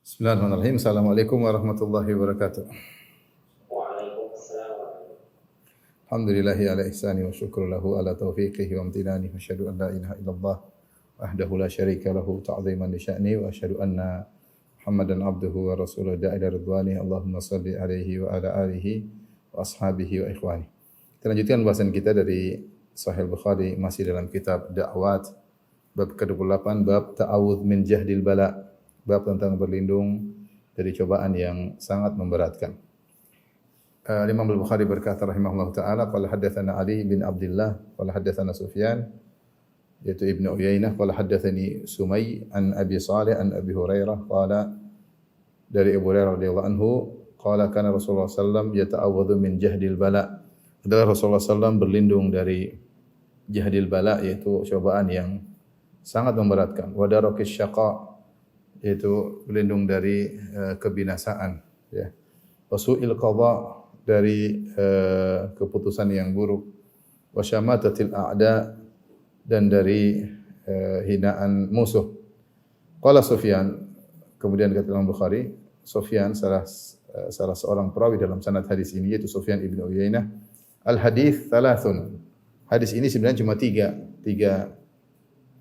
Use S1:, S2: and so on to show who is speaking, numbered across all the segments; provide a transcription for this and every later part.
S1: Bismillahirrahmanirrahim. Assalamualaikum warahmatullahi wabarakatuh.
S2: Waalaikumsalam warahmatullahi
S1: Alhamdulillahi ala ihsani wa syukru lahu ala taufiqihi wa amtinani wa asyhadu an la ilaha illallah wahdahu la syarika lahu ta'ziman li sya'ni wa asyhadu anna Muhammadan abduhu wa rasuluhu da'ila ridwani. Allahumma salli alaihi wa ala alihi wa ashabihi wa ikhwani. Kita lanjutkan bahasan kita dari Sahih Bukhari masih dalam kitab Da'wat bab ke-28 bab ta'awudz min jahdil bala. Bab tentang berlindung dari cobaan yang sangat memberatkan. Imam Al-Bukhari berkata rahimahullah ta'ala, qala haddatsana Ali bin Abdullah, qala haddatsana Sufyan, yaitu Ibnu Uyainah, qala haddatsani Sumay an Abi Salih an Abi Hurairah, qala dari Abu Hurairah radhiyallahu anhu, qala kana Rasulullah sallallahu alaihi wasallam yata'awwadhu min jahdil bala. Adalah Rasulullah sallallahu berlindung dari jahdil bala, yaitu cobaan yang sangat memberatkan. Wa darakis syaqa, yaitu berlindung dari kebinasaan, ya. Wasu'il qadha, dari keputusan yang buruk. Wasyamatatil a'da, dan dari hinaan musuh. Qala Sufyan, kemudian kata Imam Bukhari, Sufyan salah seorang perawi dalam sanad hadis ini, yaitu Sufyan ibn Uyainah. Al hadis thalathun. Hadis ini sebenarnya cuma tiga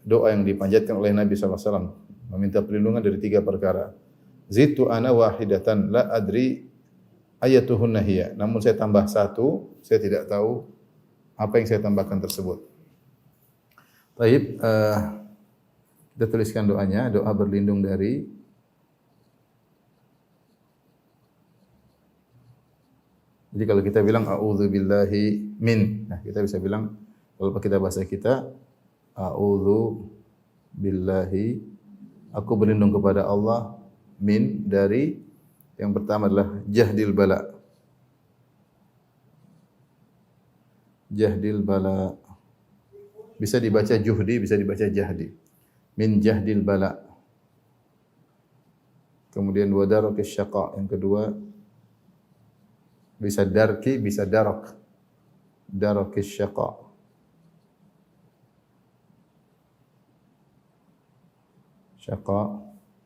S1: doa yang dipanjatkan oleh Nabi sallallahu alaihi wasallam, meminta perlindungan dari tiga perkara. Zidtu ana wahidatan la adri ayatuhunna hiya. Namun saya tambah satu, saya tidak tahu apa yang saya tambahkan tersebut. Baik, kita tuliskan doanya, doa berlindung dari Jadi kalau kita bilang a'udzubillahi min, nah kita bisa bilang kalau kita bahasa kita a'udzubillahi, aku berlindung kepada Allah, min, dari yang pertama adalah jahdil bala. Jahdil bala. Bisa dibaca juhdi, bisa dibaca jahdi. Min jahdil bala. Kemudian wa darakis syaqa, yang kedua bisa darki, bisa darak. Darakis syaqa. Syaqa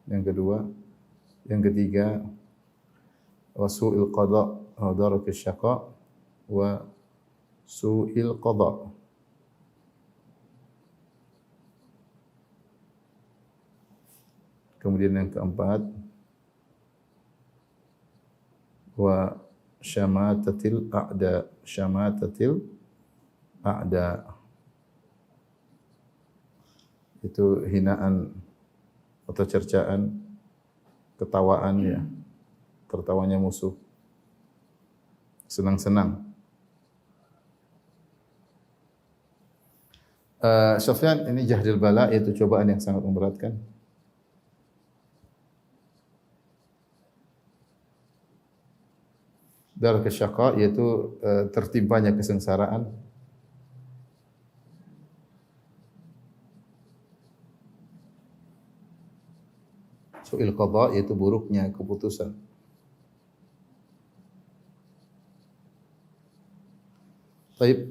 S1: yang kedua. Yang ketiga wasu'il qada, wa darakis syaqa wa su'il qada. Kemudian yang keempat wa syamatatil a'da, syamatatil a'da, itu hinaan atau cercaan, ketawaan, ya, tertawanya musuh, senang-senang. Sufyan, ini jahdil bala, yaitu cobaan yang sangat memberatkan. Darakis syaqa, yaitu tertimpanya kesengsaraan. Su'il qadha, yaitu buruknya keputusan. Baik.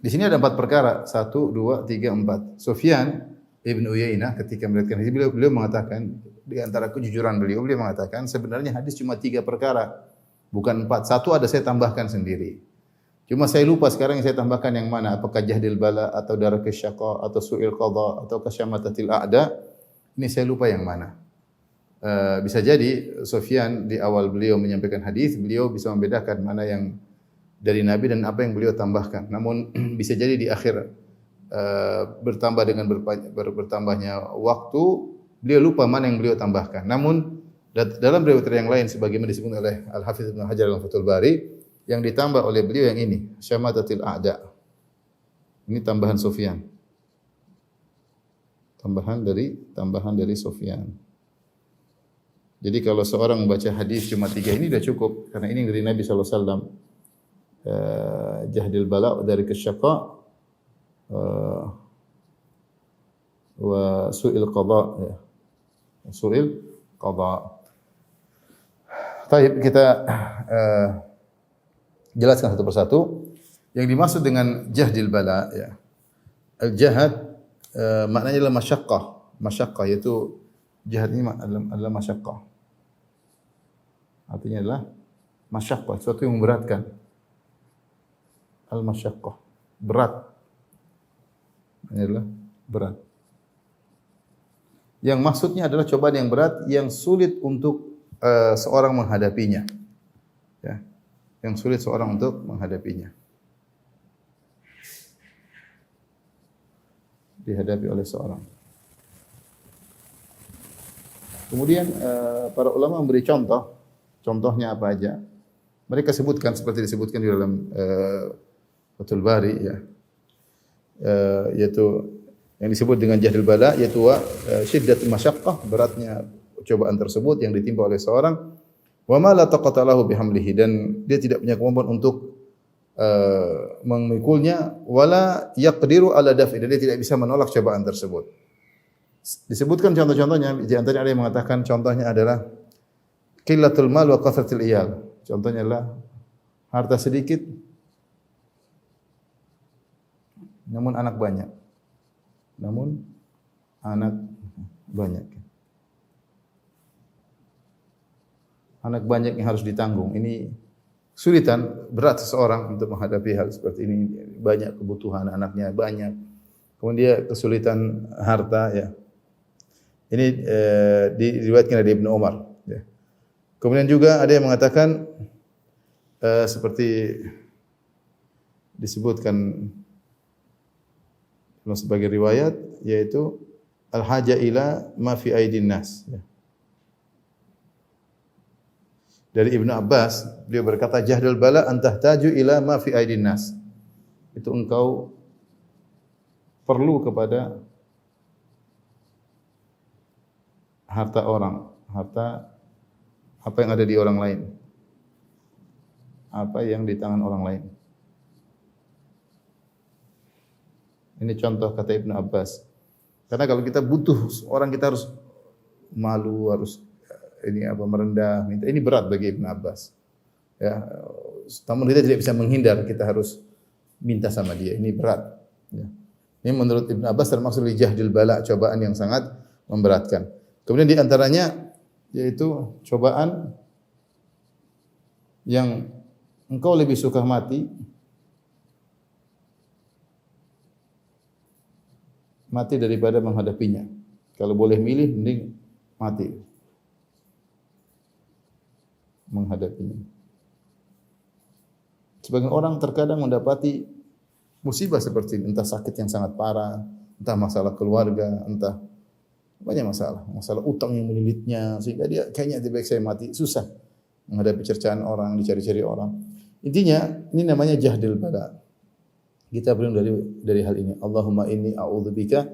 S1: Di sini ada 4 perkara. 1, 2, 3, 4. Sufyan ibn Uyainah ketika meriwayatkan hadis, beliau mengatakan, di antara kejujuran beliau mengatakan sebenarnya hadis cuma 3 perkara, bukan 4. 1 ada saya tambahkan sendiri. Cuma saya lupa sekarang yang saya tambahkan yang mana, apakah jahdil bala atau darakis syaqa atau su'il qadha atau kasyamatatil a'da. Ini saya lupa yang mana. Bisa jadi Sufyan di awal beliau menyampaikan hadis, beliau bisa membedakan mana yang dari Nabi dan apa yang beliau tambahkan. Namun bisa jadi di akhir bertambah dengan bertambahnya waktu, beliau lupa mana yang beliau tambahkan. Namun dalam riwayat yang lain sebagaimana disebut oleh Al-Hafidz Ibnu Hajar dalam Fathul Bari, yang ditambah oleh beliau yang ini, syamatatil a'da. Ini tambahan Sufyan. Tambahan dari Sufyan. Jadi kalau seorang membaca hadis cuma 3 ini sudah cukup, karena ini dari Nabi sallallahu alaihi wasallam. Jahdil bala dari kesyaqa wa su'il qadha, ya. Su'il qadha. Baik, kita jelaskan satu persatu. Yang dimaksud dengan jahdil bala, ya. Al-jahad maknanya adalah masyaqqah. Masyaqqah, yaitu jihad ini adalah masyaqqah. Artinya adalah masyaqqah, sesuatu yang memberatkan. Al-masyaqqah, berat. Ini adalah berat. Yang maksudnya adalah cobaan yang berat yang sulit untuk seorang menghadapinya. Ya. Yang sulit seorang untuk menghadapinya. Dihadapi oleh seorang. Kemudian para ulama memberi contoh. Contohnya apa aja? Mereka sebutkan seperti disebutkan di dalam Fathul Bari, ya. Yaitu yang disebut dengan jahdul bala, yaitu syiddatul masyaqqah, beratnya cobaan tersebut yang ditimpa oleh seorang, wa ma la taqata lahu bihamlihi, dan dia tidak punya kemampuan untuk memikulnya, wala yaqdiru ala daf'i, dan dia tidak bisa menolak cobaan tersebut. Disebutkan contoh-contohnya, di antaranya ada yang mengatakan contohnya adalah qillatul mal wa kathratul iyal. Contohnya adalah harta sedikit namun anak banyak. Namun anak banyak. Anak banyak yang harus ditanggung. Ini kesulitan, berat seseorang untuk menghadapi hal seperti ini. Banyak kebutuhan anaknya, banyak. Kemudian dia kesulitan harta, ya. Ini diriwayatkan dari Ibnu Umar, ya. Kemudian juga ada yang mengatakan seperti disebutkan sebagai riwayat, yaitu al-haja ila ma fi aidin nas, ya. Dari Ibnu Abbas, beliau berkata, jahdul bala an tahtaju ila ma fi aidin nas. Itu engkau perlu kepada harta orang, harta apa yang ada di orang lain, apa yang di tangan orang lain. Ini contoh kata Ibnu Abbas. Karena kalau kita butuh orang, kita harus malu, harus merendah, minta. Ini berat bagi Ibnu Abbas. Ya, namun kita tidak bisa menghindar, kita harus minta sama dia. Ini berat. Ya. Ini menurut Ibnu Abbas termasuk jahdil bala, cobaan yang sangat memberatkan. Kemudian di antaranya yaitu cobaan yang engkau lebih suka mati daripada menghadapinya. Kalau boleh milih, mending mati menghadapinya. Sebagian orang terkadang mendapati musibah seperti ini, entah sakit yang sangat parah, entah masalah keluarga, entah banyak masalah utang yang melilitnya, sehingga dia kayaknya lebih baik saya mati, susah menghadapi cercaan orang, dicari-cari orang. Intinya ini namanya jahdil bala. Kita berlindung dari hal ini. Allahumma inni a'udzubika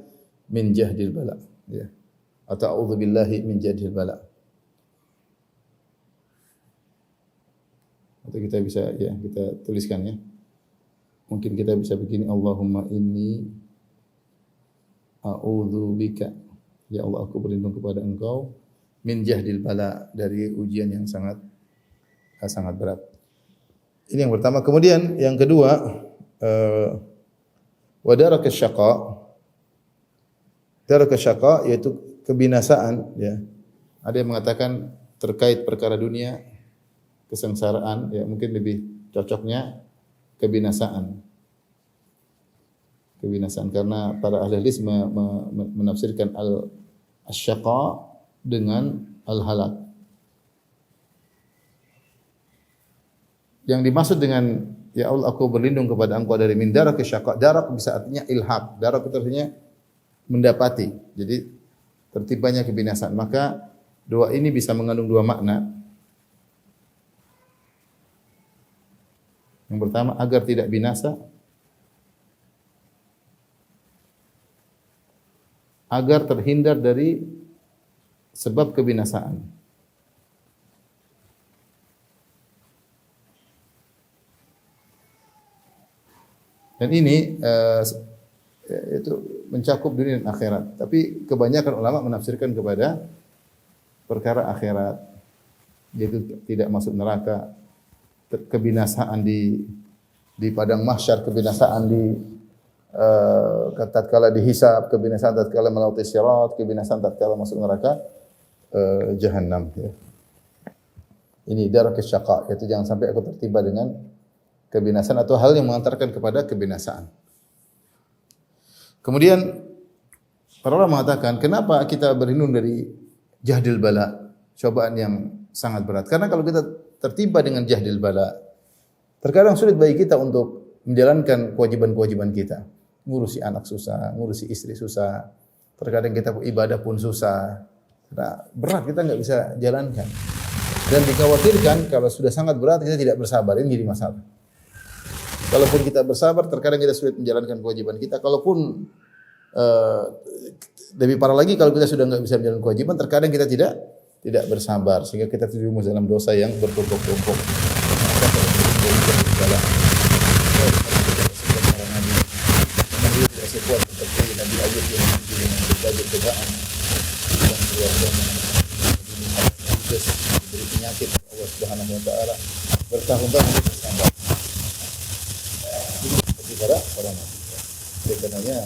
S1: min jahdil bala, ya. Atau a'udzubillahi min jahdil bala. Atau kita bisa, ya, kita tuliskan, ya. Mungkin kita bisa begini, Allahumma inni a'udzubika, ya Allah, aku berlindung kepada Engkau min jahdil bala, dari ujian yang sangat berat. Ini yang pertama. Kemudian yang kedua, wa daraka syaqa, yaitu kebinasaan, ya. Ada yang mengatakan terkait perkara dunia, kesengsaraan, ya, mungkin lebih cocoknya kebinasaan. Kebinasaan, karena para ahli hadis menafsirkan al-syaqa dengan al-halak. Yang dimaksud dengan ya Allah, aku berlindung kepada Engkau dari min darak syaqa. Darak bisa artinya ilhaq. Darak itu artinya mendapati. Jadi tertibanya kebinasaan. Maka doa ini bisa mengandung dua makna. Yang pertama, agar tidak binasa, agar terhindar dari sebab kebinasaan. Dan ini itu mencakup dunia dan akhirat. Tapi kebanyakan ulama menafsirkan kepada perkara akhirat, yaitu tidak masuk neraka, kebinasaan di padang mahsyar, kebinasaan di tatkala dihisab, kebinasaan tatkala melewati sirat, kebinasaan tatkala masuk neraka jahanam, ya. ini darakis syaqa, yaitu jangan sampai aku tertimpa dengan kebinasaan atau hal yang mengantarkan kepada kebinasaan. Kemudian para ulama mengatakan, kenapa kita berlindung dari jahdil bala, cobaan yang sangat berat? Karena kalau kita tertimpa dengan jahdil bala, terkadang sulit bagi kita untuk menjalankan kewajiban-kewajiban kita. Ngurusi anak susah, ngurusi istri susah. Terkadang kita ibadah pun susah. Karena berat, kita nggak bisa jalankan. Dan dikhawatirkan kalau sudah sangat berat kita tidak bersabar, ini jadi masalah. Kalaupun kita bersabar, terkadang kita sulit menjalankan kewajiban kita. Kalaupun lebih parah lagi kalau kita sudah nggak bisa menjalankan kewajiban, terkadang kita tidak bersabar sehingga kita terjerumus dalam dosa yang bertumpuk-tumpuk. Sekuat seperti Nabi Ayub yang dengan berbagai cobaan dan keluarganya diberi penyakit Allah Subhanahu wa taala bertahun-tahun bersabar. Seperti para nabi. Oleh karenanya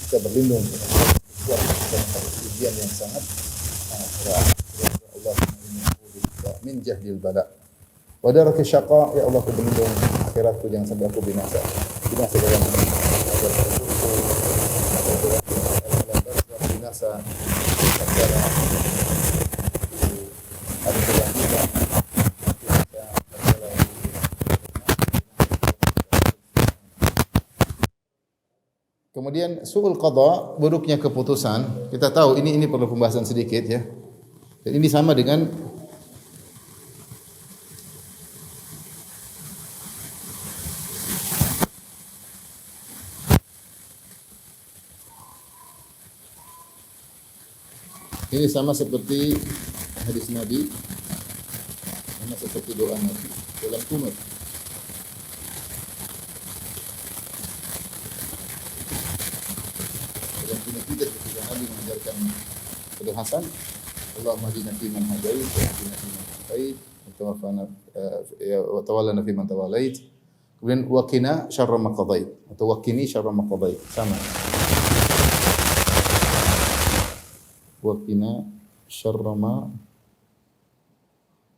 S1: kita berlindung kuat dalam ujian yang sangat berat. Allah min jahdil bala. Wa darakis syaqa, ya Allah aku berlindung akhiratku jangan sampai aku binasa. Binasa dalam binasa secara ada kelanjutan. Kemudian su'ul qada, buruknya keputusan. Kita tahu ini perlu pembahasan sedikit ya. Dan ini sama dengan ini sama seperti hadis Nabi, sama seperti doa Nabi dalam kunut. Dalam kunut kita ketika Nabi mengajarkan doa Hasan, Allahumma hdina fi man hadait, wa hdina fi man afait, wa tawallana fi man tawallait. Kemudian wa qina syarra ma qadait atau wa qini syarra ma qadait. Sama. Wa qina syarra ma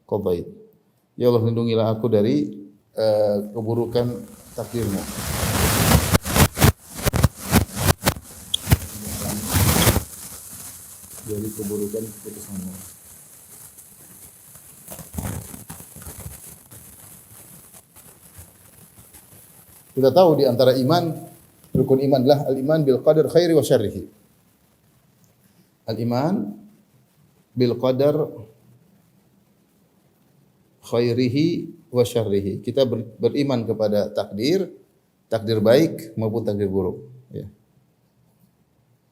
S1: qadait. Ya Allah, lindungilah aku dari keburukan takdirmu. Dari keburukan keputusanmu. Kita tahu di antara iman, rukun iman adalah al-iman bil qadar khairi wa syarrihi. Al-iman bil qadar khairihi wa syarrihi. Kita beriman kepada takdir baik maupun takdir buruk, ya.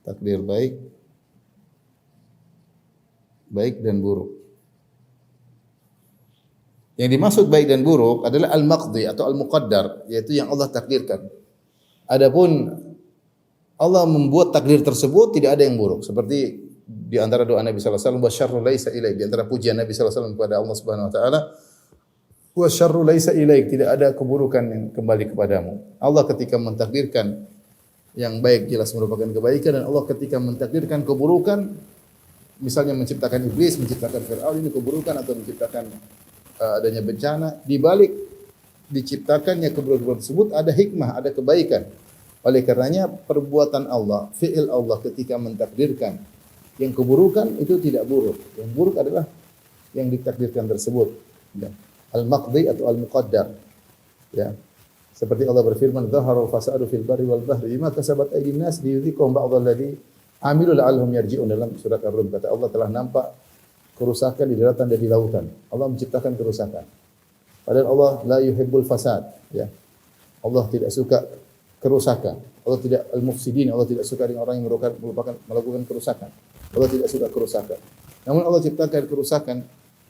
S1: Takdir baik dan buruk. Yang dimaksud baik dan buruk adalah al-maqdi atau al-muqaddar, yaitu yang Allah takdirkan. Adapun Allah membuat takdir tersebut tidak ada yang buruk. Seperti di antara doa Nabi sallallahu alaihi wasallam, wasyarru laisa ilaik, di antara pujian Nabi sallallahu alaihi wasallam kepada Allah Subhanahu wa taala, wasyarru laisa ilaik, tidak ada keburukan yang kembali kepadamu. Allah ketika mentakdirkan yang baik jelas merupakan kebaikan, dan Allah ketika mentakdirkan keburukan, misalnya menciptakan iblis, menciptakan Fir'aun, ini keburukan, atau menciptakan adanya bencana, di balik diciptakannya keburukan tersebut ada hikmah, ada kebaikan. Oleh karenanya perbuatan Allah, fi'il Allah ketika mentakdirkan yang keburukan itu tidak buruk. Yang buruk adalah yang ditakdirkan tersebut. Ya. Al-maqdi atau al-muqaddar. Ya. Seperti Allah berfirman, "Dhaharal fasadu fil barri wal bahri bima kasabat aydin nas liyudhiqahum ba'dalladzi amilu la'allahum yarji'un." Dalam surat Ar-Rum kata Allah, telah nampak kerusakan di daratan dan di lautan. Allah menciptakan kerusakan. Padahal Allah la yuhibbul fasad, ya. Allah tidak suka kerusakan. Allah tidak al-mufsidin, Allah tidak suka dengan orang yang melakukan kerusakan. Allah tidak suka kerusakan. Namun Allah ciptakan kerusakan,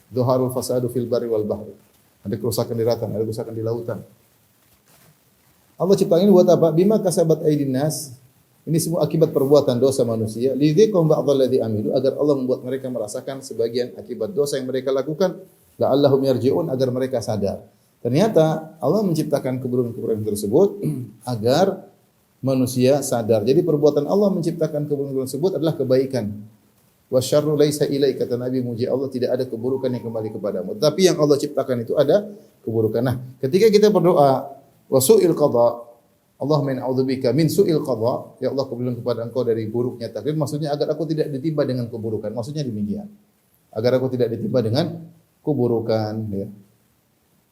S1: dhaharul fasadu fil barri wal bahri. Ada kerusakan di daratan, ada kerusakan di lautan. Allah ciptakan ini buat apa? Bima kasabat aydin nas. Ini semua akibat perbuatan dosa manusia. Lidhiqhum ba'dalladzi amilu, agar Allah membuat mereka merasakan sebagian akibat dosa yang mereka lakukan. La'allahum yarji'un, agar mereka sadar. Ternyata Allah menciptakan keburukan-keburukan tersebut agar manusia sadar. Jadi perbuatan Allah menciptakan keburukan tersebut adalah kebaikan. Wasyarru laisa ilaika, kata Nabi muji Allah, tidak ada keburukan yang kembali kepadamu. Tapi yang Allah ciptakan itu ada keburukan. Nah, ketika kita berdoa wasu'il qada, Allahumma a'udzubika min su'il qada, ya Allah, aku berlindung kepada Engkau dari buruknya takdir, maksudnya agar aku tidak ditimpa dengan keburukan. Maksudnya demikian. Agar aku tidak ditimpa dengan keburukan, ya.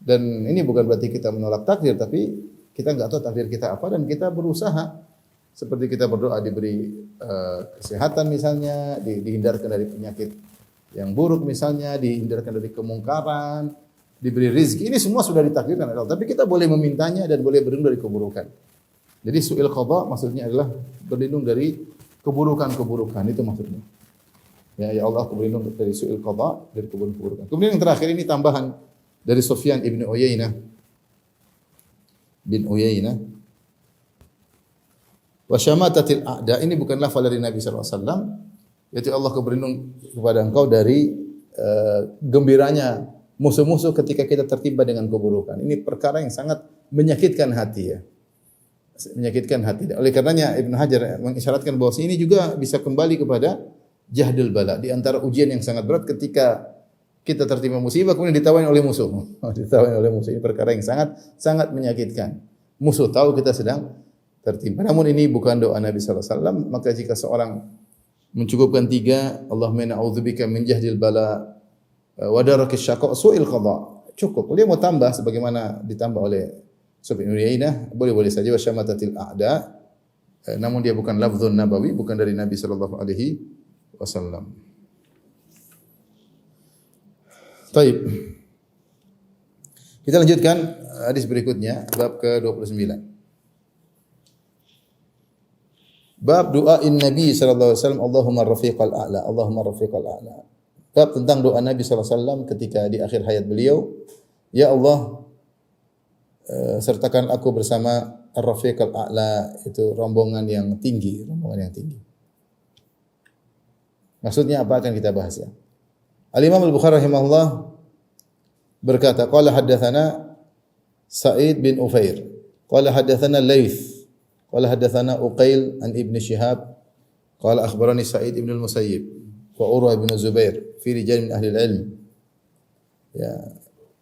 S1: Dan ini bukan berarti kita menolak takdir, tapi kita enggak tahu takdir kita apa dan kita berusaha. Seperti kita berdoa diberi kesehatan misalnya, dihindarkan dari penyakit yang buruk misalnya, dihindarkan dari kemungkaran, diberi rezeki. Ini semua sudah ditakdirkan oleh Allah. Tapi kita boleh memintanya dan boleh berlindung dari keburukan. Jadi su'il qada maksudnya adalah berlindung dari keburukan-keburukan, itu maksudnya. Ya Allah, aku berlindung dari su'il qada, dari keburukan-keburukan. Kemudian yang terakhir ini tambahan dari Sufyan ibn Uyainah bin Uyainah. Wa syamatatil a'da, ini bukan lafal dari Nabi sallallahu alaihi wasallam, yaitu Allah berlindung kepada engkau dari gembiranya musuh-musuh ketika kita tertimpa dengan keburukan. Ini perkara yang sangat menyakitkan hati, ya. Menyakitkan hati. Oleh karenanya Ibnu Hajar mengisyaratkan bahwa ini juga bisa kembali kepada jahdul bala, di antara ujian yang sangat berat ketika kita tertimpa musibah kemudian ditawain oleh musuh. Ditawain oleh musuh, ini perkara yang sangat sangat menyakitkan. Musuh tahu kita sedang tertimpa. Namun ini bukan doa Nabi sallallahu alaihi wasallam, maka jika seorang mencukupkan 3, Allahumma inna a'udzubika min jahdil bala wa darakis syaqa su'il qada, cukup. Dia mau tambah sebagaimana ditambah oleh Sufyan bin Uyainah, boleh-boleh saja, wa syamatatil a'da, namun dia bukan lafzun nabawi, bukan dari Nabi sallallahu alaihi wasallam. Baik. Kita lanjutkan hadis berikutnya, bab ke-29. Bab doain Nabi sallallahu alaihi wasallam, Allahumma rafiqal a'la, Allahumma rafiqal a'la. Bab tentang doa Nabi sallallahu alaihi wasallam ketika di akhir hayat beliau, ya Allah, sertakan aku bersama ar-rafiqal a'la, itu rombongan yang tinggi, rombongan yang tinggi. Maksudnya apa akan kita bahas, ya. Al-Imam Al-Bukhari rahimahullah berkata, qala haddatsana Sa'id bin Ufair, qala haddatsana Laits, qala haddatsana Uqail an Ibn Shihab, qala akhbarani Sa'id ibn al-Musayyib wa Urwa bin Zubair fi rijal min ahli al-ilm. Ya,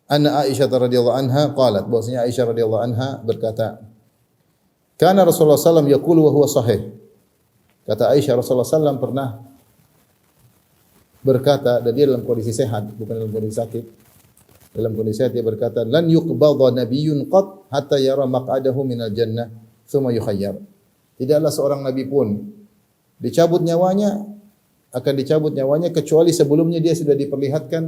S1: anna Aisyah radhiyallahu anha qalat, bahwasanya Aisyah radhiyallahu anha berkata, kana Rasulullah sallallahu alaihi wasallam yaqulu wa huwa sahih. Kata Aisyah, Rasulullah sallallahu alaihi wasallam pernah berkata, dan dia dalam kondisi sehat, bukan dalam kondisi sakit. Dalam kondisi sehat dia berkata, lan yuqbadha nabiyyun qat hatta yara maq'adahu minal jannah tsumma yukhayyar. Tidaklah seorang nabi pun dicabut nyawanya, akan dicabut nyawanya kecuali sebelumnya dia sudah diperlihatkan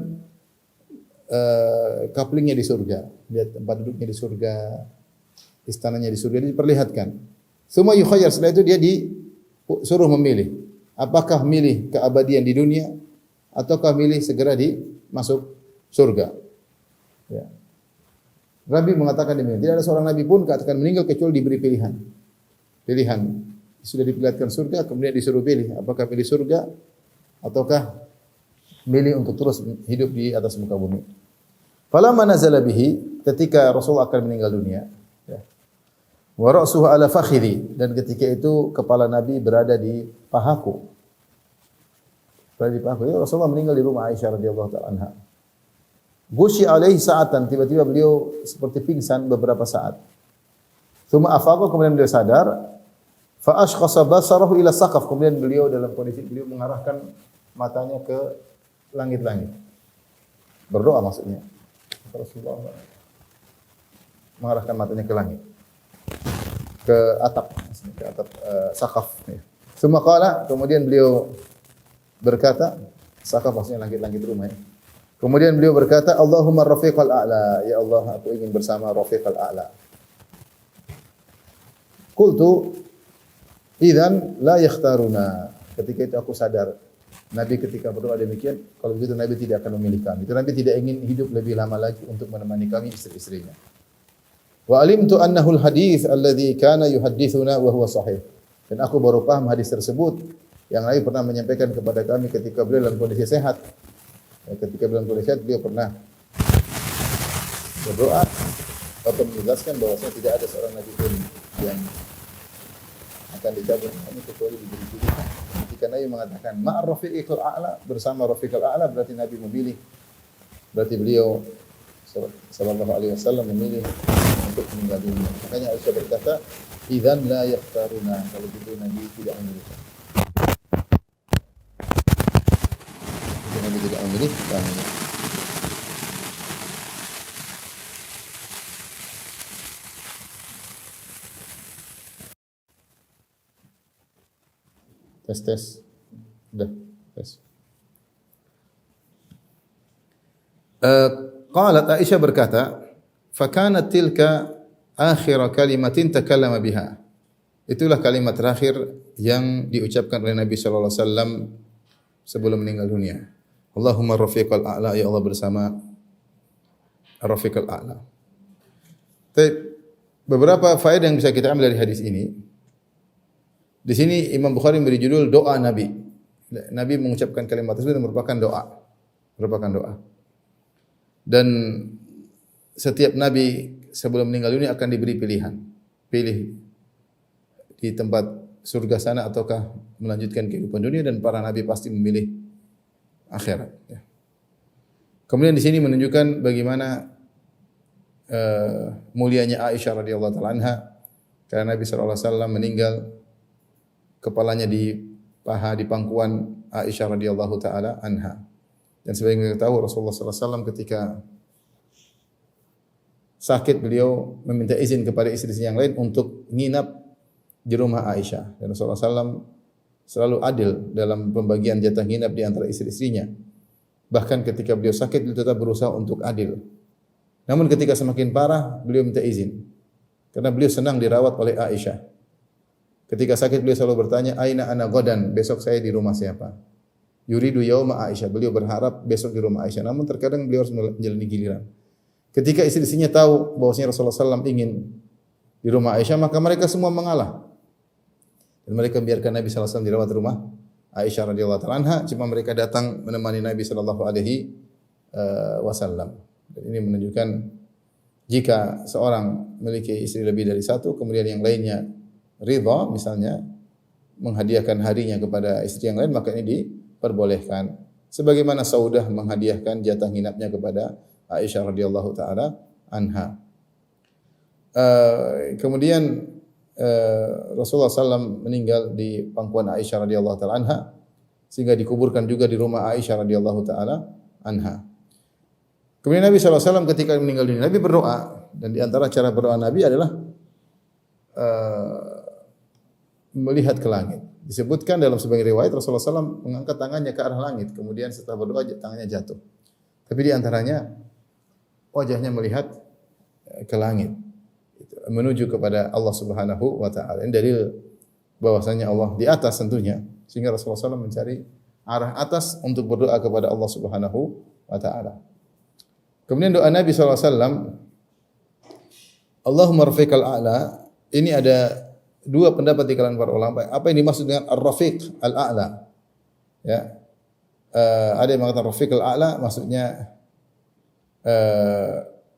S1: kaplingnya di surga, lihat tempat duduknya di surga, istananya di surga, diperlihatkan. Tsumma yukhayyar, setelah itu dia disuruh memilih, apakah milih keabadian di dunia ataukah milih segera masuk surga. Ya. Nabi mengatakan demikian. Tidak ada seorang nabi pun akan meninggal kecuali diberi pilihan. Pilihan. Sudah diperlihatkan surga, kemudian disuruh pilih. Apakah pilih surga ataukah milih untuk terus hidup di atas muka bumi. Falamma nazala bihi, ketika Rasul akan meninggal dunia, ya. Wa ra'suhu ala fakhidhi, dan ketika itu kepala Nabi berada di pahaku. Berada di pahaku. Ya, Rasulullah meninggal di rumah Aisyah radhiyallahu ta'ala anha. Gusyi alaihi sa'atan, tiba-tiba beliau seperti pingsan beberapa saat. Tsumma afaqa, kemudian beliau sadar. Fa ashkhasa basarahu ila saqaf, kemudian beliau dalam kondisi beliau mengarahkan matanya ke langit-langit. Berdoa maksudnya. Rasulullah mengarahkan matanya ke langit. Ke atap, ke atap saqaf. Tsumma qala, kemudian beliau berkata, saqaf maksudnya langit-langit rumah, ya. Kemudian beliau berkata, Allahumma rafiqal a'la, ya Allah, aku ingin bersama rafiqal a'la. Qultu idzan la yakhtaruna. Ketika itu aku sadar, Nabi ketika berdoa demikian, kalau begitu Nabi tidak akan memilih kami. Itu Nabi tidak ingin hidup lebih lama lagi untuk menemani kami, istri-istrinya. Wa alimtu annahu al-hadits alladhi kana yuhaddithuna wa huwa sahih. Dan aku baru paham hadis tersebut yang Nabi pernah menyampaikan kepada kami ketika beliau dalam kondisi sehat. Ketika beliau kondisi sehat, beliau pernah berdoa atau menjelaskan bahwasanya tidak ada seorang nabi pun yang akan dicabut kami kecuali diberi pilihan. ketika Nabi mengatakan ma'ar rafiqil a'la, bersama rafiqil a'la, berarti Nabi memilih, berarti beliau sallallahu alaihi wasallam memilih untuk meninggal dunia. Makanya Aisyah berkata, "Idzan la yaftaruna." Kalau gitu Nabi tidak memilih. Nabi tidak memilih, tidak memilih. Tes. Udah, tes. Qalat Aisyah berkata, "Fakanat tilka akhir kalimatin takallama biha." Itulah kalimat terakhir yang diucapkan oleh Nabi sallallahu alaihi wasallam sebelum meninggal dunia. Allahumma rafiqal a'la, ya Allah bersama rafiqal a'la. Beberapa faedah yang bisa kita ambil dari hadis ini. Di sini Imam Bukhari memberi judul doa Nabi. Nabi mengucapkan kalimat tersebut merupakan doa. Dan setiap nabi sebelum meninggal dunia akan diberi pilihan. Pilih di tempat surga sana ataukah melanjutkan kehidupan dunia, dan para nabi pasti memilih akhirat. Kemudian di sini menunjukkan bagaimana mulianya Aisyah radhiyallahu taala anha, karena Nabi sallallahu alaihi wasallam meninggal kepalanya di paha, di pangkuan Aisyah radhiyallahu taala anha. Dan sebagaimana kita tahu Rasulullah sallallahu alaihi wasallam ketika sakit beliau meminta izin kepada istri yang lain untuk nginap di rumah Aisyah. Dan Rasulullah SAW selalu adil dalam pembagian jatah nginap di antara istri-istrinya. Bahkan ketika beliau sakit beliau tetap berusaha untuk adil. Namun ketika semakin parah beliau minta izin karena beliau senang dirawat oleh Aisyah. Ketika sakit beliau selalu bertanya, "Aina ana ghadan?" Besok saya di rumah siapa? Yuridu yauma Aisyah. Beliau berharap besok di rumah Aisyah. Namun terkadang beliau harus menjalani giliran. Ketika istri-istrinya tahu bahwasanya Rasulullah SAW ingin di rumah Aisyah, maka mereka semua mengalah. Dan mereka biarkan Nabi SAW dirawat di rumah Aisyah radhiyallahu taala anha. Cuma mereka datang menemani Nabi sallallahu alaihi wasallam. Dan ini menunjukkan jika seorang memiliki istri lebih dari satu, kemudian yang lainnya ridha, misalnya menghadiahkan harinya kepada istri yang lain, maka ini diperbolehkan. Sebagaimana Saudah menghadiahkan jatah nginapnya kepada Aisyah radhiyallahu taala anha. Kemudian Rasulullah SAW meninggal di pangkuan Aisyah radhiyallahu taala anha, sehingga dikuburkan juga di rumah Aisyah radhiyallahu taala anha. Kemudian Nabi SAW ketika meninggal dunia, Nabi berdoa, dan di antara cara berdoa Nabi adalah melihat ke langit. Disebutkan dalam sebagian riwayat Rasulullah SAW mengangkat tangannya ke arah langit, kemudian setelah berdoa tangannya jatuh. Tapi di antaranya wajahnya melihat ke langit, menuju kepada Allah Subhanahu wa taala. Ini dalil bahwasanya Allah di atas tentunya, sehingga Rasulullah SAW mencari arah atas untuk berdoa kepada Allah Subhanahu wa taala. Kemudian doa Nabi SAW, Allahumma rafiqal a'la, ini ada dua pendapat di kalangan para ulama. Apa yang dimaksud dengan ar-rafiq al-a'la? Ya. Ada yang mengatakan rafiq al-a'la maksudnya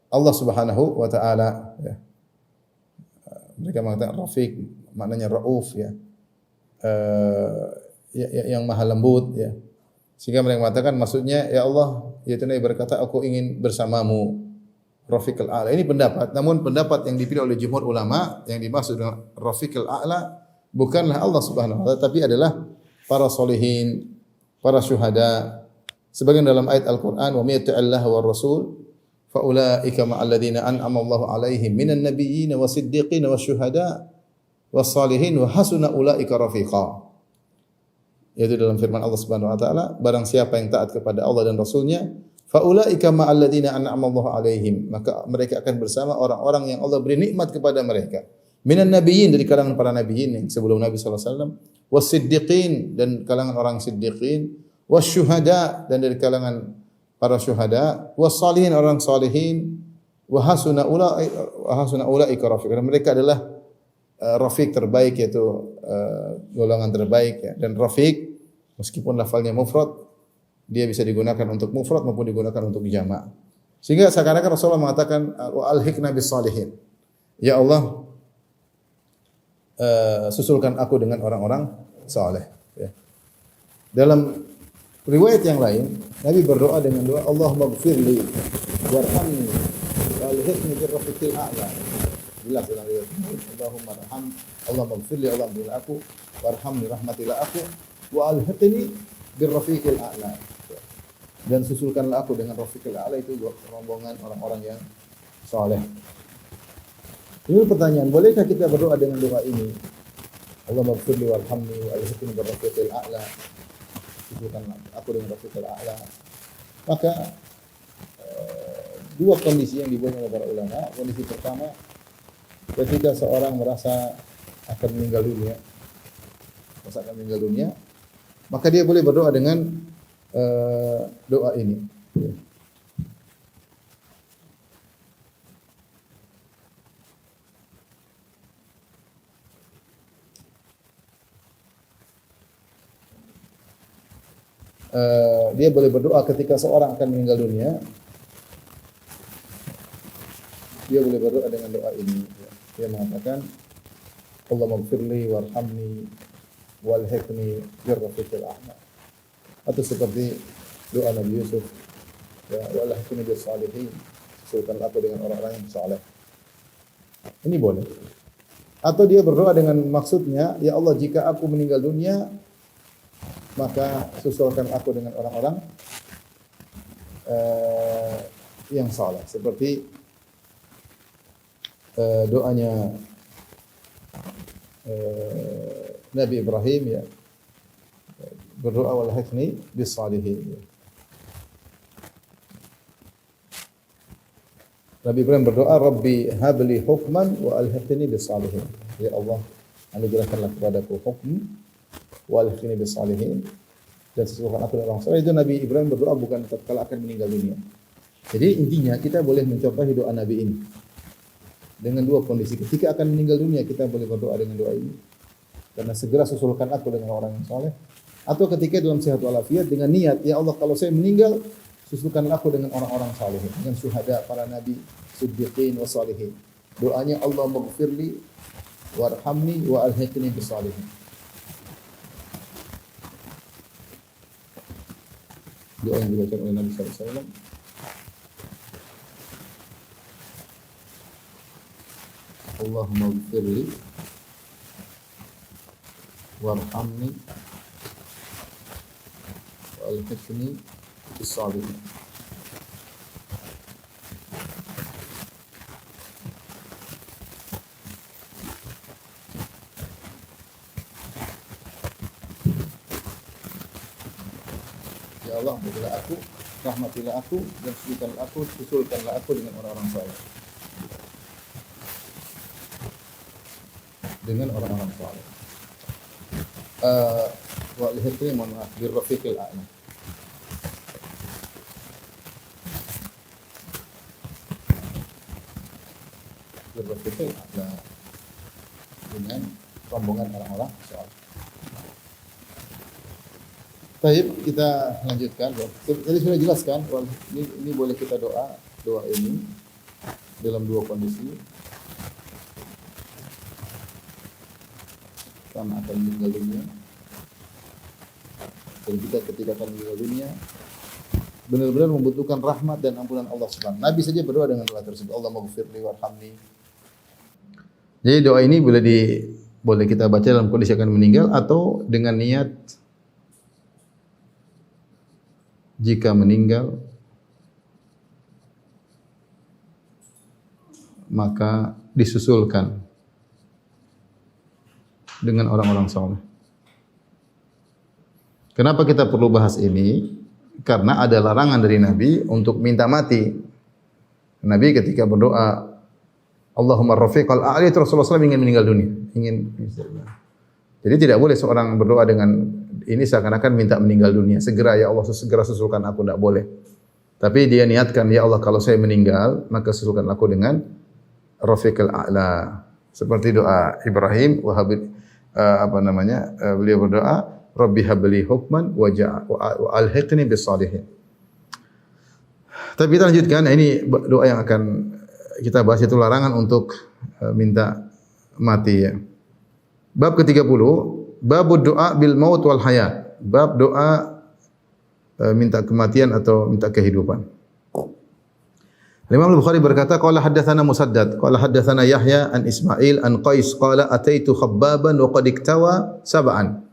S1: Allah Subhanahu wa taala, ya. Mereka mengatakan rafiq maknanya rauf, ya. Yang maha lembut, ya. Sehingga mereka mengatakan maksudnya ya Allah, yaitu Nabi berkata aku ingin bersamamu. Rafiqul A'la. Ini pendapat, namun pendapat yang dipilih oleh jumhur ulama yang dimaksud dengan Rafiqul A'la bukanlah Allah Subhanahu wa taala, tapi adalah para solihin, para syuhada. Sebagian dalam ayat Al-Qur'an, "Wa may yuti'illaha war rasul fa ulaika ma'al ladzina an'ama Allahu 'alaihim minan nabiyyin wasiddiqin wasyuhada wassalihin wa hasuna ulaika rafiqa." Yaitu dalam firman Allah Subhanahu wa taala, barang siapa yang taat kepada Allah dan Rasulnya, faulaika ma'al ladzina an'ama Allahu 'alaihim, maka mereka akan bersama orang-orang yang Allah beri nikmat kepada mereka. Minan nabiyyin, dari kalangan para nabiyyin yang sebelum Nabi sallallahu alaihi wasallam, wasiddiqin, dan kalangan orang siddiqin, wasyuhada, dan dari kalangan para syuhada, wassalihin, orang salihin, wa hasuna ulaika rafiqa. Mereka adalah rafiq terbaik, yaitu golongan terbaik, ya. Dan rafiq meskipun lafalnya mufrad, dia bisa digunakan untuk mufrad maupun digunakan untuk jamak. Sehingga seakan-akan Rasulullah mengatakan wa alhiqna bis salihin. Ya Allah, susulkan aku dengan orang-orang saleh, ya. Dalam riwayat yang lain, Nabi berdoa dengan doa Allahumma ighfirli warhamni walhiqni birrafiqil a'la. Jelas dalam riwayat ini, Allahumma ighfirli, Allah ampunilah aku, warhamni, rahmatilah aku, wa alhiqni birrafiqil a'la. Dan susulkanlah aku dengan rafiqil a'la, itu rombongan orang-orang yang saleh. Ini pertanyaan, bolehkah kita berdoa dengan doa ini? Allahumma ighfirli warhamni walhiqni birrafiqil a'la. Susulkanlah aku dengan rafiqil a'la. Maka dua kondisi yang dibuat oleh para ulama. Kondisi pertama, ketika seorang merasa akan meninggal dunia, maka dia boleh berdoa dengan doa ini. Dia boleh berdoa ketika seorang akan meninggal dunia. Dia boleh berdoa dengan doa ini. Dia mengatakan, Allahumma ighfirli warhamni walhiqni birrafiqil a'la. Atau seperti doa Nabi Yusuf, ya walhiqni bis salihin, susulkanlah aku dengan orang-orang yang saleh. Ini boleh. Atau dia berdoa dengan maksudnya, ya Allah, jika aku meninggal dunia, maka susulkan aku dengan orang-orang yang saleh. Seperti doanya Nabi Ibrahim, ya, berdoa walhiqni bis salihin. Nabi Ibrahim berdoa, Rabbi habli hukman wa alhiqni bis salihin. Ya Allah, anugerahkanlah kepadaku hukm wa alhiqni bis salihin, dan susulkan aku dengan orang saleh. Itu Nabi Ibrahim berdoa bukan tatkala akan meninggal dunia. Jadi intinya kita boleh mencontoh doa Nabi ini dengan dua kondisi. Ketika akan meninggal dunia, kita boleh berdoa dengan doa ini, karena segera susulkan aku dengan orang yang saleh. Atau ketika dalam sehat walafiat dengan niat, ya Allah, kalau saya meninggal, susulkanlah aku dengan orang-orang saleh, dengan syuhada, para nabi, siddiqin wa salihin. Doanya Allahumma ighfirli warhamni wa alhiqni bis salihin. Doa yang dibaca oleh Nabi sallallahu alaihi wasallam. Allahumma ighfirli warhamni wa alhiqni bis salihin. Ya Allah, ampunilah aku, rahmatilah aku, dan susulkanlah aku dengan orang-orang saleh. Dengan orang-orang saleh. Wa alhiqni, mohon maaf, birrafiqil a'la. Birrafiqil a'la, dengan rombongan orang-orang saleh. Baik, kita lanjutkan. Tadi sudah jelaskan, ini boleh kita doa ini dalam dua kondisi. Karena akan meninggal dunia, dan kita ketika akan meninggal dunia benar-benar membutuhkan rahmat dan ampunan Allah Subhanahu. Nabi saja berdoa dengan doa tersebut, Allahumma ighfirli warhamni. Jadi doa ini boleh kita baca dalam kondisi akan meninggal, atau dengan niat jika meninggal maka disusulkan dengan orang-orang saleh. Kenapa kita perlu bahas ini? Karena ada larangan dari Nabi untuk minta mati. Nabi ketika berdoa Allahumma rafiqal a'la, Rasulullah SAW ingin meninggal dunia, Jadi tidak boleh seorang berdoa dengan ini seakan-akan minta meninggal dunia. Segera, ya Allah, segera susulkan aku, tidak boleh. Tapi dia niatkan, ya Allah, kalau saya meninggal, maka susulkan aku dengan rafiqal a'la. Seperti doa Ibrahim, beliau berdoa, Rabbi habli hukman wa alhiqni bis salihin. Tapi kita lanjutkan, ini doa yang akan kita bahas, itu larangan untuk minta mati, ya. Bab ke-30, bab doa bil maut wal hayat. bab doa minta kematian atau minta kehidupan. Imam Al-Bukhari berkata, qala haddatsana Musaddad, qala haddatsana Yahya an Ismail an Qais qala ataitu Khabbaban wa qad iktawa sab'an.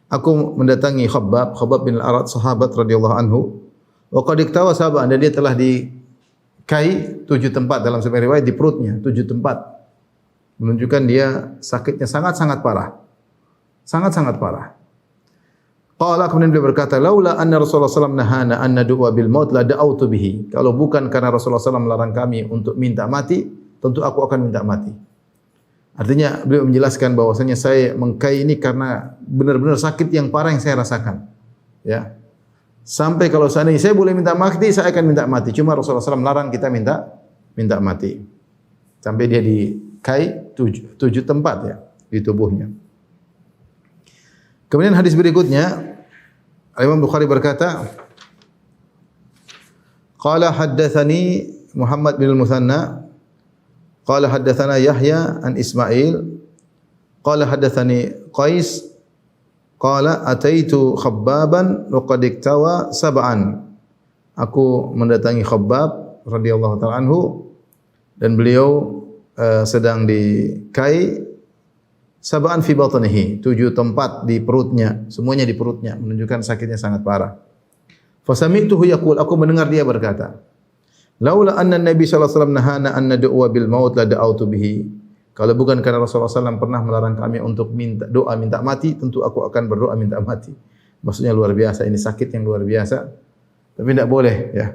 S1: Aku mendatangi Khabbab bin Al-Arat, sahabat radhiyallahu anhu, wa qad iktawa sab'an, dan dia telah dikai 7 tempat, dalam sebuah riwayat di perutnya 7 tempat. Menunjukkan dia sakitnya sangat-sangat parah. Sangat-sangat parah. Qala, kemudian beliau berkata, laula anna Rasulullah SAW nahana an nad'uwa bil maut la da'autu bihi. Kalau bukan karena Rasulullah SAW melarang kami untuk minta mati, tentu aku akan minta mati. Artinya beliau menjelaskan bahwasanya saya mengkai ini karena benar-benar sakit yang parah yang saya rasakan. Ya. Sampai kalau seandainya saya boleh minta mati, saya akan minta mati. Cuma Rasulullah SAW melarang kita minta mati. Sampai dia dikai 7 tempat ya di tubuhnya. Kemudian hadis berikutnya, Imam Bukhari berkata, qala haddatsani Muhammad bin al-Muthanna, qala haddatsana Yahya an Ismail, qala haddatsani Qais, qala ataitu Khabbaban wa qad iktawa sab'an. Aku mendatangi Khabbab radhiyallahu ta'ala anhu, dan beliau sedang dikai sab'an fi batnihi, 7 tempat di perutnya, semuanya di perutnya, menunjukkan sakitnya sangat parah. Fa sami'tuhu yaqul, aku mendengar dia berkata, laula anna Nabi sallallahu alaihi wasallam nahana an nad'uwa bil maut la da'autu bihi. Kalau bukan karena Rasulullah SAW pernah melarang kami untuk minta mati, tentu aku akan berdoa minta mati. Maksudnya luar biasa, ini sakit yang luar biasa. Tapi tidak boleh ya.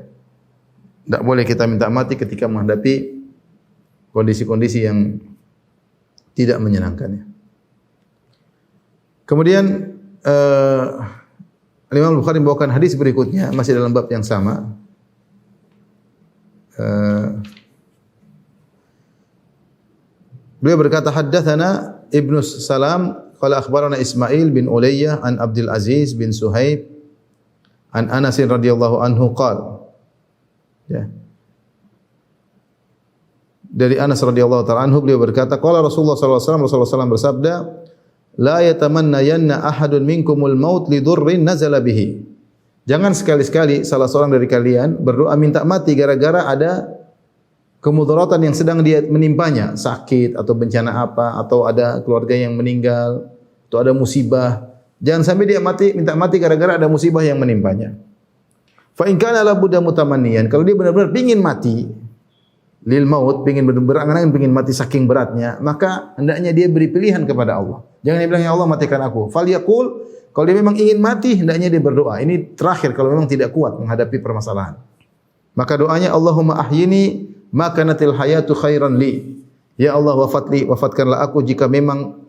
S1: Tidak boleh kita minta mati ketika menghadapi kondisi-kondisi yang tidak menyenangkannya. Kemudian Imam Bukhari membawakan hadis berikutnya masih dalam bab yang sama. Beliau berkata, haddatsana Ibnu Salam qala akhbarana Ismail bin Ulayyah an Abdul Aziz bin Suhaib an Anas radhiyallahu anhu qala. Ya. Dari Anas radhiyallahu ta'ala anhu beliau berkata, qala Rasulullah sallallahu alaihi wasallam, Rasulullah SAW bersabda, la yatamannayanna ahadun minkumul maut li dhurrin nazala bihi. Jangan sekali-sekali salah seorang dari kalian berdoa minta mati gara-gara ada kemudaratan yang sedang dia menimpanya, sakit atau bencana apa, atau ada keluarga yang meninggal, atau ada musibah. Jangan sampai dia minta mati gara-gara ada musibah yang menimpanya. Fa in kana la budda mutamanniyan, kalau dia benar-benar ingin mati lil maut, ingin berangan-angan ingin mati saking beratnya, maka hendaknya dia beri pilihan kepada Allah. Jangan dia bilang, ya Allah matikan aku. Falyaqul, kalau dia memang ingin mati, hendaknya dia berdoa. Ini terakhir kalau memang tidak kuat menghadapi permasalahan. Maka doanya, Allahumma ahyini ma kanatil hayatu khairan li. Ya Allah, wafatkanlah aku jika memang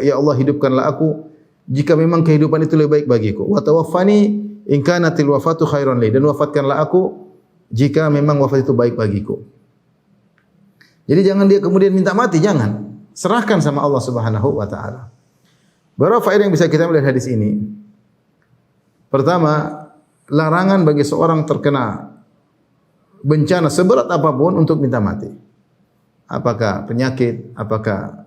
S1: ya Allah, hidupkanlah aku jika memang kehidupan itu lebih baik bagiku. Wa tawaffani in kanatil wafatu khairan li, dan wafatkanlah aku jika memang wafat itu baik bagiku. Jadi jangan dia kemudian minta mati, jangan. Serahkan sama Allah Subhanahu wa taala. Berapa faedah yang bisa kita melihat hadis ini? Pertama, larangan bagi seorang terkena bencana seberat apapun untuk minta mati. Apakah penyakit, apakah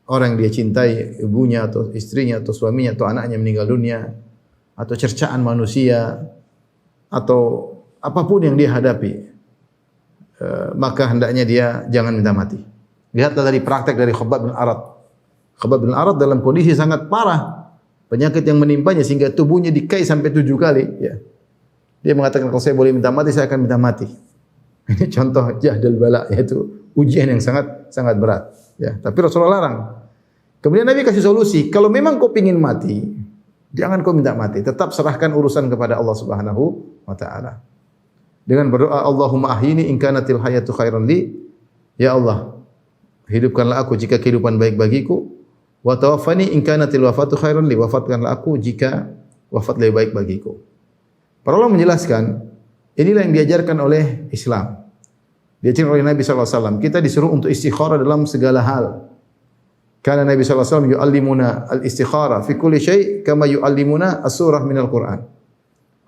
S1: orang yang dia cintai, ibunya atau istrinya atau suaminya atau anaknya meninggal dunia, atau cercaan manusia, atau apapun yang dia hadapi, maka hendaknya dia jangan minta mati. Lihatlah dari praktek dari Khabbab bin Al-Arat. Khabbab bin Al-Arat dalam kondisi sangat parah, penyakit yang menimpanya sehingga tubuhnya dikai sampai 7 kali. Ya. Dia mengatakan, kalau saya boleh minta mati, saya akan minta mati. Ini contoh jahdul bala, yaitu ujian yang sangat berat. Ya. Tapi Rasulullah larang. Kemudian Nabi kasih solusi, kalau memang kau ingin mati, jangan kau minta mati, tetap serahkan urusan kepada Allah Subhanahu wa taala. Dengan berdoa, Allahumma ahyini in kanatil hayatu khairan li. Ya Allah, hidupkanlah aku jika kehidupan baik bagiku. Wa tawaffani in kanatil wafatu khairan li. Wafatkanlah aku jika wafat lebih baik bagiku. Para ulama menjelaskan, inilah yang diajarkan oleh Islam. Diajarkan oleh Nabi sallallahu alaihi wasallam. Kita disuruh untuk istikharah dalam segala hal. Karena Nabi sallallahu alaihi wasallam yu'allimuna al-istikharah fi kulli syai' kama yu'allimuna as-surah minal Qur'an.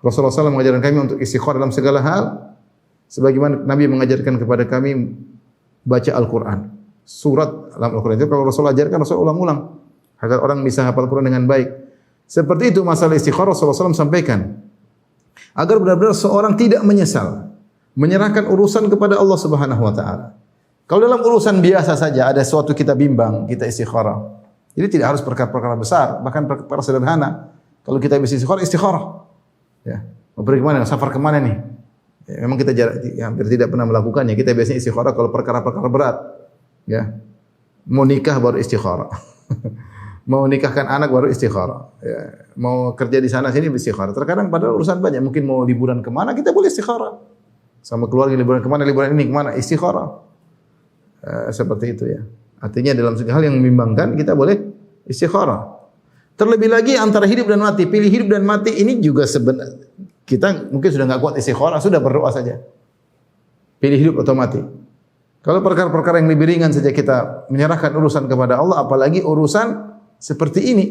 S1: Rasulullah SAW mengajarkan kami untuk istikharah dalam segala hal, sebagaimana Nabi mengajarkan kepada kami baca Al-Quran. Surat dalam Al-Quran itu kalau Rasulullah ajarkan, Rasulullah ulang-ulang agar orang bisa hafal Al-Quran dengan baik. Seperti itu masalah istikharah Rasulullah SAW sampaikan. Agar benar-benar seorang tidak menyesal. Menyerahkan urusan kepada Allah Subhanahu wa taala. Kalau dalam urusan biasa saja ada sesuatu kita bimbang, kita istikharah. Jadi tidak harus perkara-perkara besar, bahkan perkara sederhana. Kalau kita bisa istikharah. Ya. Mau pergi kemana? Safar kemana nih? Ya, memang kita hampir tidak pernah melakukannya. Kita biasanya istikharah kalau perkara-perkara berat. Ya. Mau nikah baru istikharah. Mau nikahkan anak baru istikharah. Ya. Mau kerja di sana sini istikharah. Terkadang pada urusan banyak. Mungkin mau liburan kemana kita boleh istikharah. Sama keluarga liburan kemana, liburan ini kemana, istikharah. Seperti itu ya. Artinya dalam segala hal yang membimbangkan kita boleh istikharah. Terlebih lagi antara hidup dan mati. Pilih hidup dan mati ini juga sebenarnya kita mungkin sudah enggak kuat istikharah, sudah berdoa saja. Pilih hidup atau mati. Kalau perkara-perkara yang lebih ringan saja kita menyerahkan urusan kepada Allah, apalagi urusan seperti ini.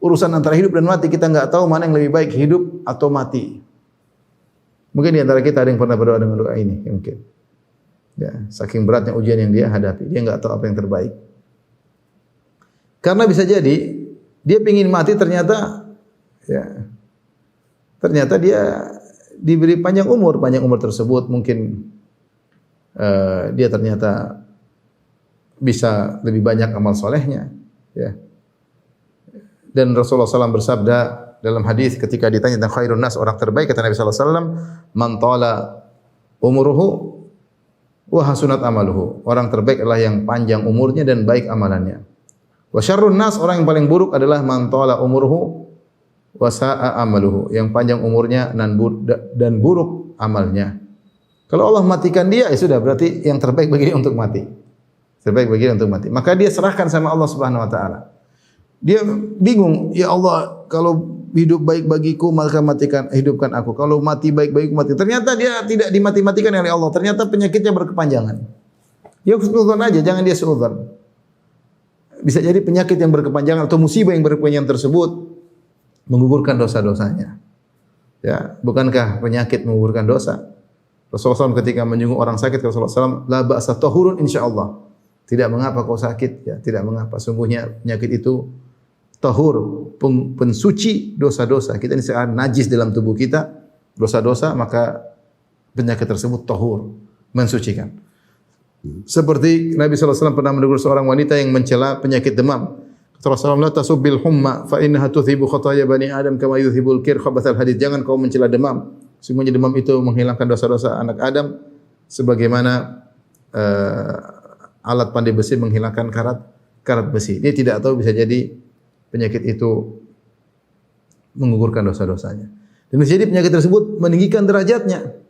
S1: Urusan antara hidup dan mati kita enggak tahu mana yang lebih baik, hidup atau mati. Mungkin di antara kita ada yang pernah berdoa dengan doa ini, mungkin. Ya, saking beratnya ujian yang dia hadapi, dia enggak tahu apa yang terbaik. Karena bisa jadi dia ingin mati ternyata dia diberi panjang umur tersebut mungkin dia ternyata bisa lebih banyak amal solehnya, ya. Dan Rasulullah SAW bersabda dalam hadis ketika ditanya tentang khairun nas, orang terbaik, kata Nabi SAW, man tala umuruhu wa hasunat amaluhu. Orang terbaik adalah yang panjang umurnya dan baik amalannya. Wa syarrun nas, orang yang paling buruk adalah man tala umuruhu wa sa'a amaluhu, yang panjang umurnya dan buruk amalnya. Kalau Allah matikan dia, ya sudah, berarti yang terbaik bagi dia untuk mati. Terbaik bagi dia untuk mati. Maka dia serahkan sama Allah Subhanahu wa taala. Dia bingung, ya Allah, kalau hidup baik bagiku maka hidupkan aku. Kalau mati baik bagiku mati. Ternyata dia tidak dimati-matikan oleh Allah. Ternyata penyakitnya berkepanjangan. Ya suudzon aja, jangan dia suudzon. Bisa jadi penyakit yang berkepanjangan atau musibah yang berkepanjangan tersebut menggugurkan dosa-dosanya. Ya, bukankah penyakit menggugurkan dosa? Rasulullah SAW ketika menyinggung orang sakit, Rasulullah SAW, la ba'sa tahurun insyaallah. Tidak mengapa kau sakit, ya, tidak mengapa. Sungguhnya penyakit itu tahur, pensuci dosa-dosa. Kita ini sangat najis dalam tubuh kita, dosa-dosa, maka penyakit tersebut tahur, mensucikan. Seperti Nabi SAW pernah menegur seorang wanita yang mencela penyakit demam. Kata Rasulullah, la tasubbil humma fa innaha tuthibu khataya bani Adam kama yuthibul kir khabathal hadid. Jangan kau mencela demam. Sungguhnya demam itu menghilangkan dosa-dosa anak Adam sebagaimana alat pandai besi menghilangkan karat besi. Dia tidak tahu bisa jadi penyakit itu menggugurkan dosa-dosanya. Dan bisa jadi penyakit tersebut meninggikan derajatnya.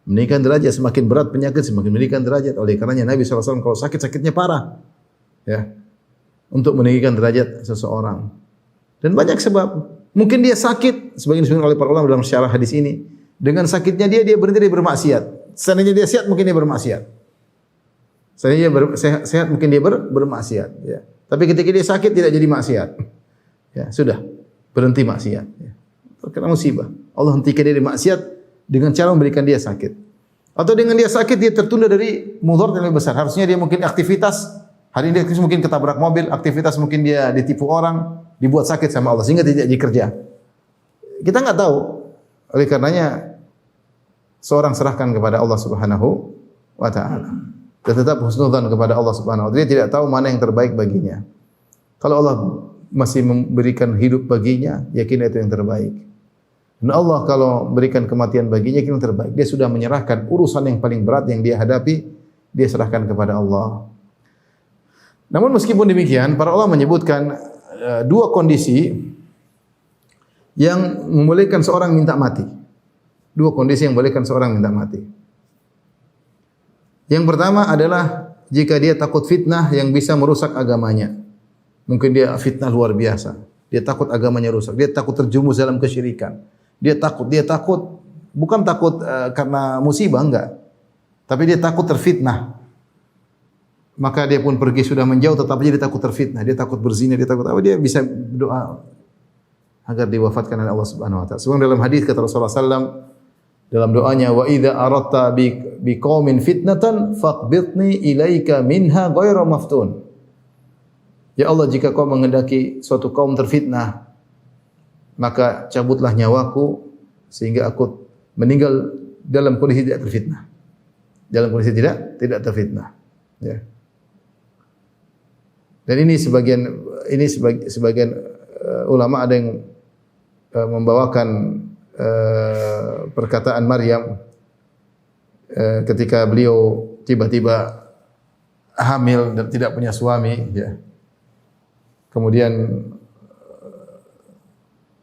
S1: Meninggikan derajat, semakin berat penyakit semakin meninggikan derajat. Oleh karenanya Nabi SAW kalau sakit-sakitnya parah, ya, untuk meninggikan derajat seseorang. Dan banyak sebab. Mungkin dia sakit, sebagian disebutkan oleh para ulama dalam syarah hadis ini. Dengan sakitnya dia berhenti dari bermaksiat. Seandainya dia sehat, mungkin dia bermaksiat. Seandainya sehat, mungkin dia bermaksiat. Ya. Tapi ketika dia sakit, tidak jadi maksiat. Ya, sudah, berhenti maksiat. Ya. Terkena musibah. Allah hentikan dia dari maksiat dengan cara memberikan dia sakit. Atau dengan dia sakit, dia tertunda dari mudarat yang lebih besar. Harusnya dia mungkin aktivitas, hari ini dia mungkin ketabrak mobil, aktivitas mungkin dia ditipu orang, dibuat sakit sama Allah, sehingga tidak jadi kerja. Kita enggak tahu. Oleh karenanya, seorang serahkan kepada Allah Subhanahu wa ta'ala. Dan tetap husnudzan kepada Allah Subhanahu wa ta'ala. Dia tidak tahu mana yang terbaik baginya. Kalau Allah masih memberikan hidup baginya, yakin itu yang terbaik. Dan Allah kalau berikan kematian baginya, yakin yang terbaik. Dia sudah menyerahkan urusan yang paling berat yang dia hadapi, dia serahkan kepada Allah. Namun meskipun demikian, para ulama menyebutkan dua kondisi yang membolehkan seorang minta mati. Dua kondisi yang membolehkan seorang minta mati. Yang pertama adalah jika dia takut fitnah yang bisa merusak agamanya. Mungkin dia fitnah luar biasa. Dia takut agamanya rusak. Dia takut terjumus dalam kesyirikan. Dia takut bukan takut karena musibah, enggak. Tapi dia takut terfitnah. Maka dia pun pergi sudah menjauh, tetapi dia takut terfitnah. Dia takut berzina, dia takut apa? Dia bisa berdoa agar diwafatkan oleh Allah Subhanahu wa taala. Sebagaimana dalam hadis kata Rasulullah sallallahu dalam doanya, wa idza aradta bi qaumin fitnatan faqbidni ilaika minha ghairu maftun. Ya Allah, jika kau menghendaki suatu kaum terfitnah, maka cabutlah nyawaku sehingga aku meninggal dalam kondisi tidak terfitnah. Dalam kondisi tidak terfitnah. Ya. Dan ini sebagian ulama ada yang membawakan perkataan Maryam ketika beliau tiba-tiba hamil dan tidak punya suami, ya. Kemudian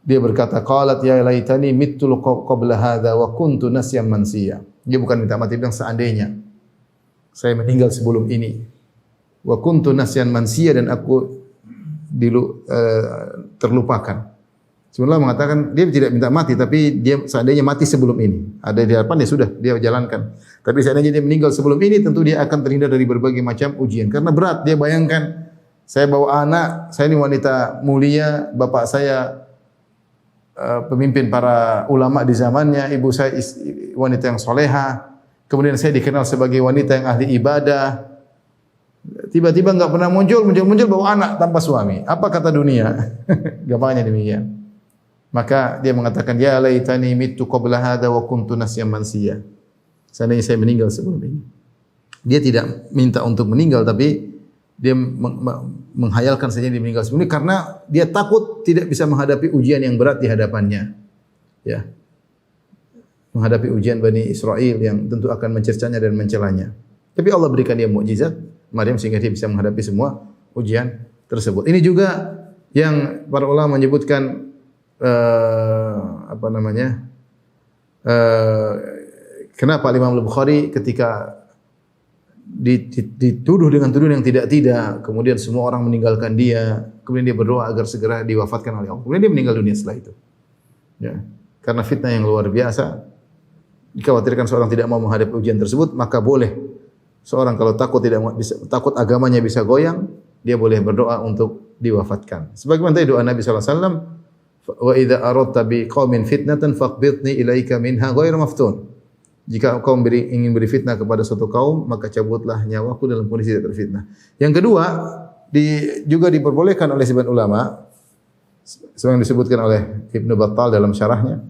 S1: dia berkata, qalat ya laitani mittu qabla hadza wa kuntu nasyan mansiya. Dia bukan minta mati, bilang seandainya saya meninggal sebelum ini. Wa kuntu nasyan mansiya, dan aku terlupakan. Sebenarnya mengatakan dia tidak minta mati, tapi dia seandainya mati sebelum ini. Ada di hadapan dia sudah dia jalankan. Tapi seandainya dia meninggal sebelum ini, tentu dia akan terhindar dari berbagai macam ujian. Karena berat, dia bayangkan, saya bawa anak, saya ini wanita mulia, bapak saya pemimpin para ulama di zamannya, ibu saya wanita yang soleha, kemudian saya dikenal sebagai wanita yang ahli ibadah. Tiba-tiba enggak pernah muncul bawa anak tanpa suami. Apa kata dunia? Gampangnya demikian. Maka dia mengatakan, ya laitani mittu qabla hadza wa kuntu nasyan mansiya. Seandainya saya meninggal sebelum ini. Dia tidak minta untuk meninggal, tapi dia menghayalkan saja dia meninggal sebelum ini karena dia takut tidak bisa menghadapi ujian yang berat di hadapannya. Ya. Menghadapi ujian Bani Israel yang tentu akan mencercanya dan mencelanya. Tapi Allah berikan dia mukjizat Maryam sehingga dia bisa menghadapi semua ujian tersebut. Ini juga yang para ulama menyebutkan kenapa Imam Al-Bukhari ketika dituduh dengan tuduhan yang tidak, kemudian semua orang meninggalkan dia, kemudian dia berdoa agar segera diwafatkan oleh Allah. Kemudian dia meninggal dunia setelah itu. Ya, karena fitnah yang luar biasa. Dikhawatirkan seorang tidak mau menghadapi ujian tersebut, maka boleh seorang kalau takut takut agamanya bisa goyang, dia boleh berdoa untuk diwafatkan. Sebagaimana tadi doa Nabi sallallahu alaihi wasallam, wa idza aradta bi qaumin fitnatan faqbidni ilaika minha ghairu maftun. Jika engkau ingin beri fitnah kepada suatu kaum, maka cabutlah nyawaku dalam kondisi tidak terfitnah. Yang kedua, juga diperbolehkan oleh sebagian ulama, seperti yang disebutkan oleh Ibnu Battal dalam syarahnya.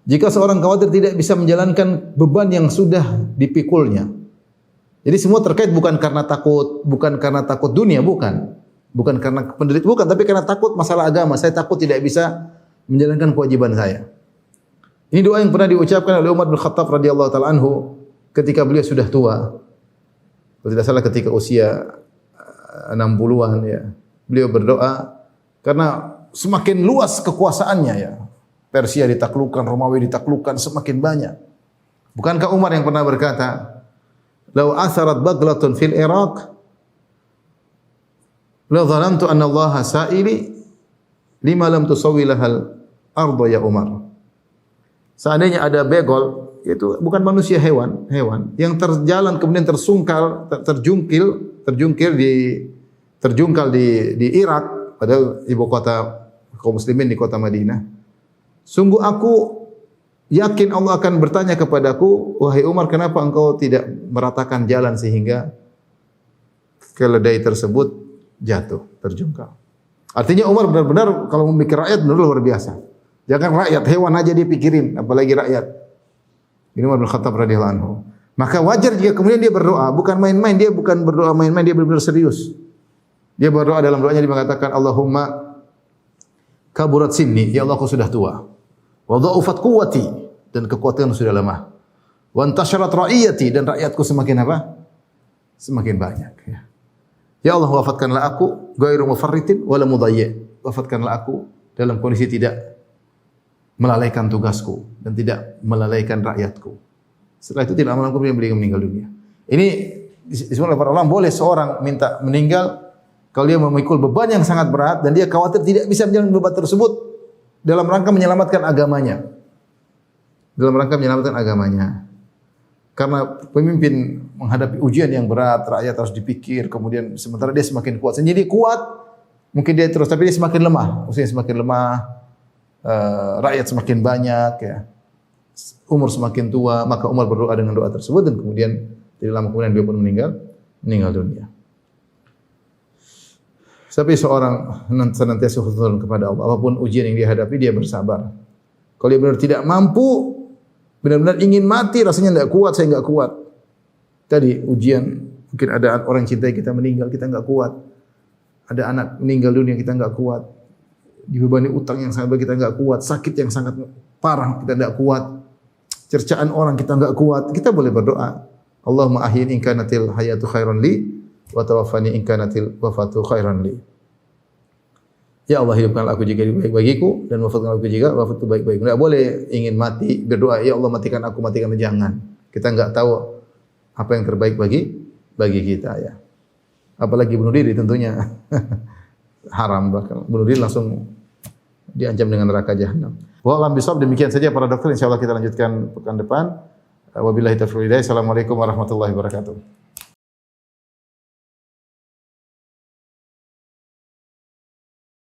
S1: Jika seorang khawatir tidak bisa menjalankan beban yang sudah dipikulnya. Jadi semua terkait bukan karena takut dunia, bukan karena penderitaan, bukan, tapi karena takut masalah agama. Saya takut tidak bisa menjalankan kewajiban saya. Ini doa yang pernah diucapkan oleh Umar bin Khattab radhiyallahu taala anhu ketika beliau sudah tua. Kalau tidak salah ketika usia 60-an, ya. Beliau berdoa karena semakin luas kekuasaannya, ya. Persia ditaklukkan, Romawi ditaklukkan semakin banyak. Bukankah Umar yang pernah berkata, "Lau atharat baglatun fil Iraq, la dhanantu anna Allah sa'ili lima lam tusawwi lahal arda ya Umar." Seandainya ada begol, itu bukan manusia, hewan yang terjalan kemudian terjungkal di Irak, padahal ibu kota kaum muslimin di kota Madinah. Sungguh aku yakin Allah akan bertanya kepadaku, wahai Umar, kenapa engkau tidak meratakan jalan sehingga keledai tersebut jatuh, terjungkal. Artinya Umar benar-benar kalau memikir rakyat benar luar biasa. Jangan rakyat, hewan aja dia pikirin, apalagi rakyat. Ini Umar bin Khattab radhiyallahu anhu. Maka wajar jika kemudian dia berdoa, bukan main-main, dia bukan berdoa main-main, dia benar-benar serius. Dia berdoa, dalam doanya dia mengatakan, Allahumma kaburat sinni, ya Allah aku sudah tua. Wa dha'ufat quwwati, dan kekuatanku sudah lemah. Wa antasharat ra'iyati, dan rakyatku semakin apa? Semakin banyak, ya. Ya Allah, wafatkanlah aku ghairu mufarritin wala mudayyi'. Wafatkanlah aku dalam kondisi tidak melalaikan tugasku dan tidak melalaikan rakyatku. Setelah itu tidak lama kemudian beliau meninggal dunia. Ini disebut oleh para ulama, boleh seorang minta meninggal kalau dia memikul beban yang sangat berat dan dia khawatir tidak bisa menjalankan beban tersebut dalam rangka menyelamatkan agamanya. Dalam rangka menyelamatkan agamanya. Karena pemimpin menghadapi ujian yang berat, rakyat harus dipikir, kemudian sementara dia semakin kuat. Jadi kuat, mungkin dia terus, tapi dia semakin lemah. Usianya semakin lemah, rakyat semakin banyak, ya. Umur semakin tua, maka Umar berdoa dengan doa tersebut dan kemudian tidak lama kemudian dia pun meninggal dunia. Tapi seorang senantiasa husnuzon kepada Allah. Apapun ujian yang dihadapi, dia bersabar. Kalau dia benar tidak mampu, benar-benar ingin mati, rasanya tidak kuat, saya enggak kuat. Tadi ujian, mungkin ada orang cintai kita meninggal, kita enggak kuat. Ada anak meninggal dunia, kita enggak kuat. Dibebani utang yang sangat berat, kita enggak kuat. Sakit yang sangat parah, kita enggak kuat. Cercaan orang, kita enggak kuat. Kita boleh berdoa. Allahumma ahyin in kanatil hayatu khairan li wa tawaffani in kanatil wafatu khairan li. Ya Allah, hidupkanlah aku jika baik bagiku dan wafatkanlah aku jika wafat itu baik bagiku. Tidak boleh ingin mati berdoa, ya Allah matikan aku, matikan, jangan. Kita enggak tahu apa yang terbaik bagi kita ya. Apalagi bunuh diri tentunya haram, bahkan bunuh diri langsung diancam dengan neraka jahanam. Wa alam bisawab, demikian saja para dokter, insyaallah kita lanjutkan pekan depan. Wabillahi taufiq wal hidayah. Assalamualaikum warahmatullahi wabarakatuh.